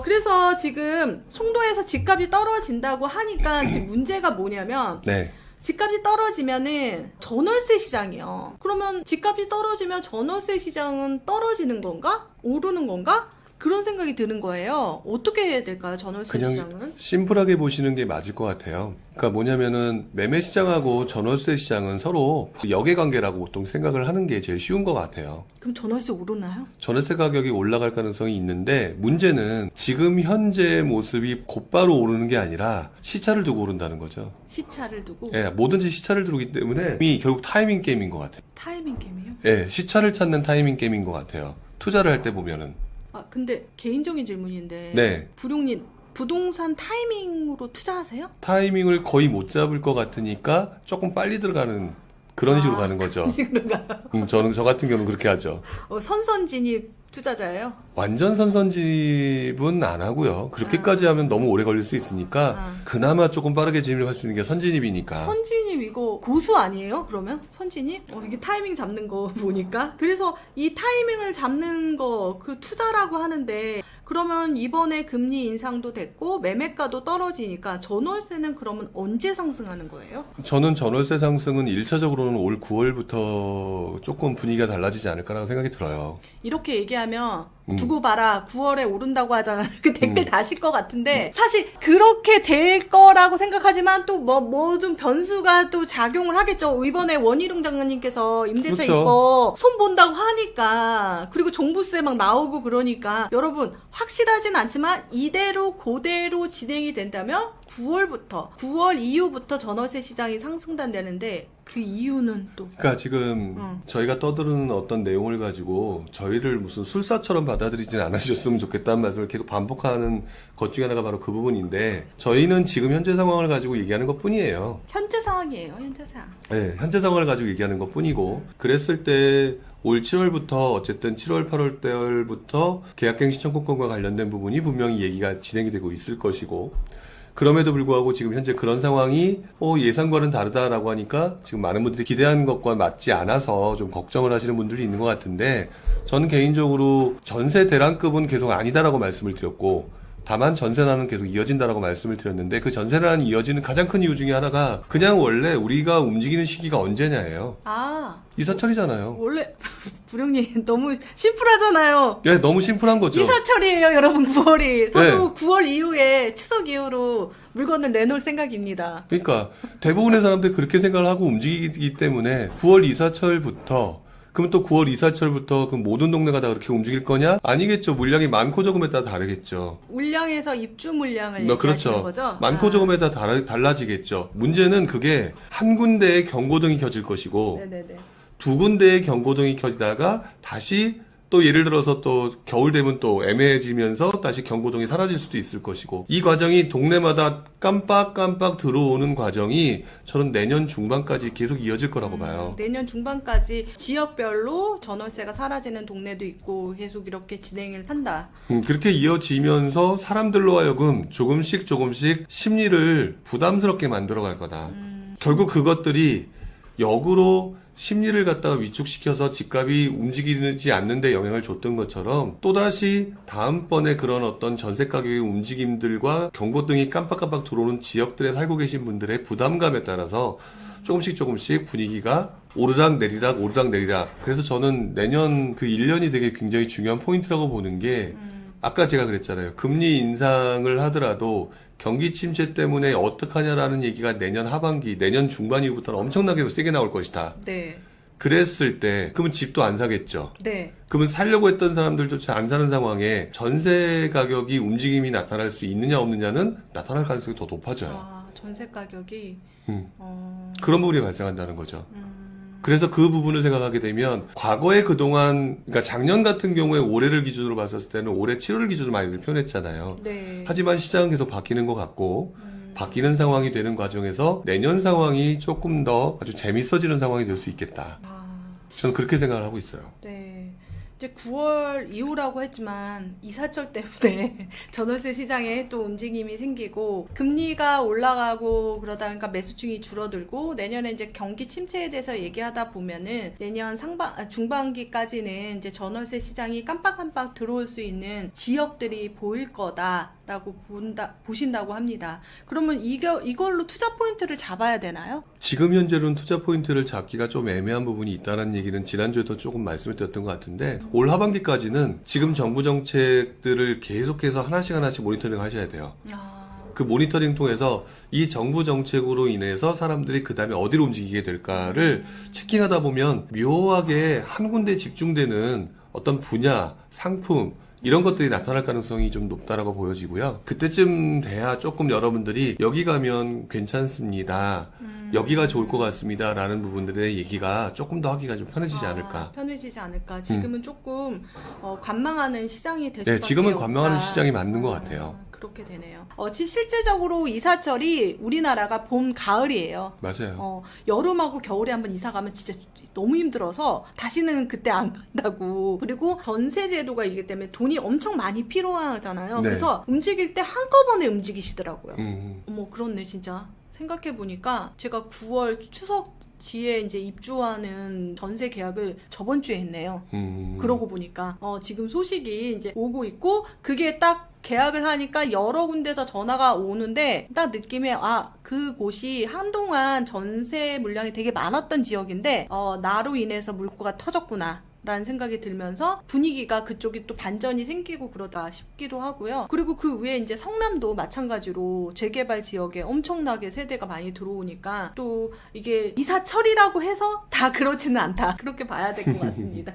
그래서 지금 송도에서 집값이 떨어진다고 하니까 지금 문제가 뭐냐면 네. 집값이 떨어지면은 전월세 시장이요. 그러면 집값이 떨어지면 전월세 시장은 떨어지는 건가? 오르는 건가? 그런 생각이 드는 거예요. 어떻게 해야 될까요, 전월세 그냥 시장은? 심플하게 보시는 게 맞을 것 같아요. 그러니까 뭐냐면은 매매 시장하고 전월세 시장은 서로 역의 관계라고 보통 생각을 하는 게 제일 쉬운 것 같아요. 그럼 전월세 오르나요? 전월세 가격이 올라갈 가능성이 있는데 문제는 지금 현재 모습이 곧바로 오르는 게 아니라 시차를 두고 오른다는 거죠. 시차를 두고? 예, 뭐든지 시차를 두기 때문에 이미 결국 타이밍 게임인 것 같아요. 타이밍 게임이요? 예, 시차를 찾는 타이밍 게임인 것 같아요. 투자를 할 때 보면은. 아, 근데 개인적인 질문인데. 네. 부룡님, 부동산 타이밍으로 투자하세요? 타이밍을 거의 못 잡을 것 같으니까 조금 빨리 들어가는 그런 식으로 가는 거죠. 그런가요? 저 같은 경우는 그렇게 하죠. 선선진입 투자자예요? 완전 선선집은 안 하고요. 그렇게까지 하면 너무 오래 걸릴 수 있으니까 그나마 조금 빠르게 진입할 수 있는 게 선진입이니까. 선진입 이거 고수 아니에요? 그러면? 선진입? 이게 타이밍 잡는 거 보니까. 그래서 이 타이밍을 잡는 거 그 투자라고 하는데 그러면 이번에 금리 인상도 됐고 매매가도 떨어지니까 전월세는 그러면 언제 상승하는 거예요? 저는 전월세 상승은 1차적으로는 올 9월부터 조금 분위기가 달라지지 않을까라고 생각이 들어요. 이렇게 얘기하면 두고 봐라 9월에 오른다고 하잖아. 그 댓글 다실 것 같은데 사실 그렇게 될 거라고 생각하지만 또 모든 변수가 또 작용을 하겠죠. 이번에 원희룡 장관님께서 임대차 그렇죠. 입법 손 본다고 하니까 그리고 종부세 막 나오고 그러니까 여러분 확실하진 않지만 이대로 그대로 진행이 된다면 9월 이후부터 전월세 시장이 상승된다는데 그 이유는 또 그러니까 지금 저희가 떠드는 어떤 내용을 가지고 저희를 무슨 술사처럼 받아들이진 않으셨으면 좋겠다는 말씀을 계속 반복하는 것 중에 하나가 바로 그 부분인데 저희는 지금 현재 상황을 가지고 얘기하는 것 뿐이에요. 현재 상황이에요. 현재 상황. 네, 현재 상황을 가지고 얘기하는 것 뿐이고 그랬을 때 올 7월부터 어쨌든 7월, 8월 달부터 계약갱신 청구권과 관련된 부분이 분명히 얘기가 진행이 되고 있을 것이고 그럼에도 불구하고 지금 현재 그런 상황이 예상과는 다르다라고 하니까 지금 많은 분들이 기대한 것과 맞지 않아서 좀 걱정을 하시는 분들이 있는 것 같은데 저는 개인적으로 전세 대란급은 계속 아니다라고 말씀을 드렸고 다만 전세난은 계속 이어진다라고 말씀을 드렸는데 그 전세난이 이어지는 가장 큰 이유 중에 하나가 그냥 원래 우리가 움직이는 시기가 언제냐예요. 이사철이잖아요. 원래 부령님 너무 심플하잖아요. 예, 너무 심플한 거죠. 이사철이에요, 여러분. 9월이. 저도 9월 이후에 추석 이후로 물건을 내놓을 생각입니다. 그러니까 대부분의 사람들이 그렇게 생각을 하고 움직이기 때문에 9월 이사철부터 그럼 또 9월 이사철부터 그 모든 동네가 다 그렇게 움직일 거냐? 아니겠죠. 물량이 많고 적음에 따라 다르겠죠. 물량에서 입주 물량을 얘기하시는 그렇죠. 거죠? 많고 적음에 따라 달라지겠죠. 문제는 그게 한 군데에 경고등이 켜질 것이고 네네네. 두 군데의 경고등이 켜지다가 다시 또 예를 들어서 또 겨울 되면 또 애매해지면서 다시 경고등이 사라질 수도 있을 것이고 이 과정이 동네마다 깜빡깜빡 들어오는 과정이 저는 내년 중반까지 계속 이어질 거라고 봐요. 내년 중반까지 지역별로 전월세가 사라지는 동네도 있고 계속 이렇게 진행을 한다. 그렇게 이어지면서 사람들로 하여금 조금씩 심리를 부담스럽게 만들어갈 거다. 결국 그것들이 역으로 심리를 갖다가 위축시켜서 집값이 움직이지 않는데 영향을 줬던 것처럼 또다시 다음번에 그런 어떤 전세 가격의 움직임들과 경고등이 깜빡깜빡 들어오는 지역들에 살고 계신 분들의 부담감에 따라서 조금씩 분위기가 오르락 내리락 그래서 저는 내년 그 1년이 되게 굉장히 중요한 포인트라고 보는 게 아까 제가 그랬잖아요. 금리 인상을 하더라도 경기 침체 때문에 어떡하냐라는 얘기가 내년 하반기, 내년 중반 이후부터는 엄청나게 세게 나올 것이다. 네. 그랬을 때, 그러면 집도 안 사겠죠. 네. 그러면 살려고 했던 사람들조차 안 사는 상황에 전세 가격이 움직임이 나타날 수 있느냐 없느냐는 나타날 가능성이 더 높아져요. 전세 가격이 그런 부분이 발생한다는 거죠. 그래서 그 부분을 생각하게 되면 과거에 그동안 그러니까 작년 같은 경우에 올해를 기준으로 봤었을 때는 올해 7월을 기준으로 많이들 표현했잖아요. 네. 하지만 시장은 계속 바뀌는 것 같고 바뀌는 상황이 되는 과정에서 내년 상황이 조금 더 아주 재밌어지는 상황이 될 수 있겠다. 저는 그렇게 생각을 하고 있어요. 네. 이제 9월 이후라고 했지만 이사철 때문에 전월세 시장에 또 움직임이 생기고 금리가 올라가고 그러다 보니까 매수층이 줄어들고 내년에 이제 경기 침체에 대해서 얘기하다 보면은 내년 중반기까지는 이제 전월세 시장이 깜빡깜빡 들어올 수 있는 지역들이 보일 거다라고 보신다고 합니다. 그러면 이걸로 투자 포인트를 잡아야 되나요? 지금 현재로는 투자 포인트를 잡기가 좀 애매한 부분이 있다는 얘기는 지난주에도 조금 말씀을 드렸던 것 같은데 올 하반기까지는 지금 정부 정책들을 계속해서 하나씩 모니터링 하셔야 돼요. 그 모니터링 통해서 이 정부 정책으로 인해서 사람들이 그 다음에 어디로 움직이게 될까를 체킹하다 보면 묘하게 한 군데에 집중되는 어떤 분야, 상품 이런 것들이 나타날 가능성이 좀 높다라고 보여지고요. 그때쯤 돼야 조금 여러분들이 여기 가면 괜찮습니다. 여기가 좋을 것 같습니다. 라는 부분들의 얘기가 조금 더 하기가 좀 편해지지 않을까. 편해지지 않을까. 지금은 조금 관망하는 시장이 될 수밖에 네, 지금은 없다. 관망하는 시장이 맞는 것 같아요. 그렇게 되네요. 실제적으로 이사철이 우리나라가 봄, 가을이에요. 맞아요. 여름하고 겨울에 한번 이사 가면 진짜 너무 힘들어서 다시는 그때 안 간다고. 그리고 전세 제도가 이기 때문에 돈이 엄청 많이 필요하잖아요. 네. 그래서 움직일 때 한꺼번에 움직이시더라고요. 음. 어머, 그렇네, 진짜. 생각해보니까 제가 9월 추석 뒤에 이제 입주하는 전세 계약을 저번 주에 했네요. 그러고 보니까 지금 소식이 이제 오고 있고 그게 딱 계약을 하니까 여러 군데서 전화가 오는데 딱 느낌에 그곳이 한동안 전세 물량이 되게 많았던 지역인데 나로 인해서 물꼬가 터졌구나. 라는 생각이 들면서 분위기가 그쪽이 또 반전이 생기고 그러다 싶기도 하고요. 그리고 그 외에 이제 성남도 마찬가지로 재개발 지역에 엄청나게 세대가 많이 들어오니까 또 이게 이사철이라고 해서 다 그렇지는 않다. 그렇게 봐야 될 것 같습니다.